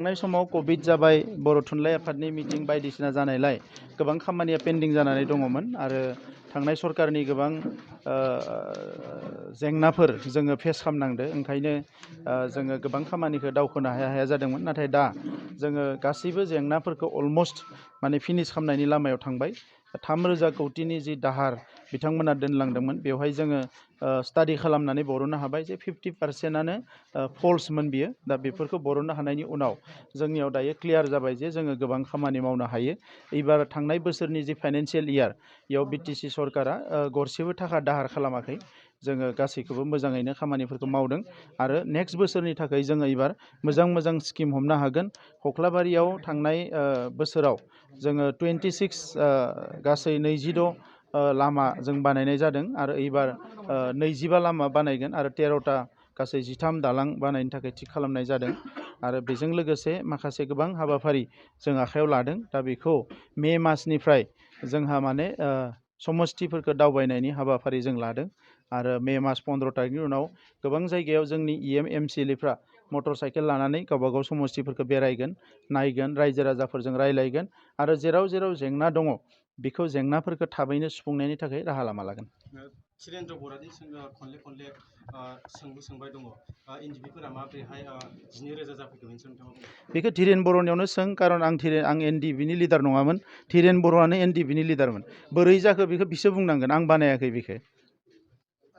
थांनाय समाव कभिड जाबाय बर' थुनलाइ आफादनि मिटिं बायदिसिना जानायलाय गोबां खामानिया पेन्डिं जानानै दङमोन आरो थांनाय सरकारनि गोबां जेंनाफोर जोङो फेस खालामनांदो ओंखायनो जोङो गोबां खामानिखौ दावखोनो हाया जादोंमोन नाथाय दा जोङो गासैबो जेंनाफोरखौ अलमस्ट माने फिनिश खालामनायनि लामायाव थांबाय 3,000 कौटिनि जि दाहार बिथांमोना दोनलांदोंमोन बेवहाय जोङो स्टाडि खालामनानै बरननो हाबाय जे 50%आनो फल्समोन बियो दा बेफोरखौ बरननो हानायनि उनाव जोंनियाव दायो क्लियार जाबाय जे जोङो गोबां खामानि मावनो हायो एबार थांनाय बोसोरनि जि फाइनान्सियेल इयार बेयाव बिटिसि सरकारा गरसेबो थाखा दाहार खालामाखै जोङो गासैखौबो मोजाङैनो खामानिफोरखौ मावदों आरो नेक्स्ट बोसोरनि थाखाय जोङो एबार मोजां स्किम हमनो हागोन खख्लाबारियाव थांनाय बोसोराव जोङो 26 गासै 26 लामा जों बानायनाय जादों आरो एबार 25 लामा बानायगोन आरो 13टा गासै 13 दालां बानायनो थाखाय थिग खालामनाय जादों आरो बेजों लोगोसे माखासे गोबां हाबाफारि जों आखायाव लादों दा बेखौ मे मासनिफ्राय जोंहा माने समस्थिफोरखौ दावबायनायनि हाबाफारि जों लादों आरो मे मास 15 तारिखनि उनाव गोबां जायगायाव जोंनि एमसिएलएफ्रा मटर साइकेल लानानै गावबागाव समस्थिफोरखौ बेरायगोन नायगोन रायजो राजाफोरजों रायलायगोन आरो जेराव जेराव जेंना दङ बेखौ जेंनाफोरखौ थाबैनो सुफुंनायनि थाखाय राहा लामा लागोन। चिरेन्द्र बर'नि खनले सोंबाय दङ एनडिपिफोरा माबोरैहाय 12,000 जाफैखो बेनि सोमोन्दै मा बुंगोन? बेखौ धीरेन बर'नियावनो सों खारन आं एनडिपिनि लिडार नङामोन धीरेन बर'आनो एनडिपिनि लिडारमोन बोरै जाखो बेखौ बिसोर बुंनांगोन आं बानायाखै बेखौ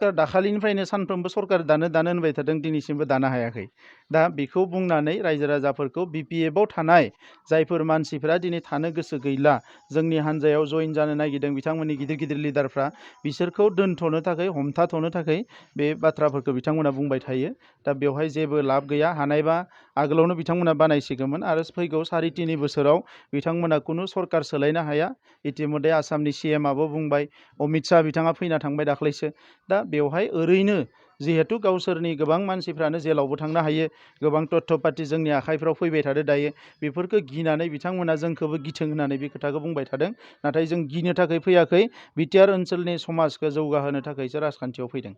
दाखालिनिफ्रायनो सानफ्रोमबो सरकार दानो होनबाय थादों दिनैसिमबो दानो हायाखै दा बेखौ बुंनानै रायजो राजाफोरखौ बिपिएफआव थानाय जायफोर मानसिफोरा दिनै थानो गोसो गैला जोंनि हान्जायाव जइन जानो नागिरदों बिथांमोननि गिदिर लिडारफ्रा बिसोरखौ दोनथ'नो थाखाय हमथाथ'नो थाखाय बे बाथ्राफोरखौ बिथांमोना बुंबाय थायो दा बेवहाय जेबो लाब गैया हानायबा आगोलावनो बिथांमोना बानायसिगौमोन आरो फैगौ 3.5 बोसोराव बिथांमोना खुनु सरकार सोलायनो हाया इतिमध्य आसामनि सिएमआबो बुंबाय अमित शाह बिथाङा फैना थांबाय दाख्लैसो दा बेवहाय ओरैनो जिहेतु गावसोरनि गोबां मानसिफ्रानो जेलावबो थांनो हायो गोबां तथ्य पाति जोंनि आखाइफ्राव फैबाय थादों दायो बेफोरखौ गिनानै बिथांमोना जोंखौबो गिथों होननानै बे खोथाखौ बुंबाय थादों नाथाय जों गिनो थाखाय फैयाखै बिटिआर ओनसोलनि समाजखौ जौगाहोनो थाखायसो राजखान्थियाव फैदों।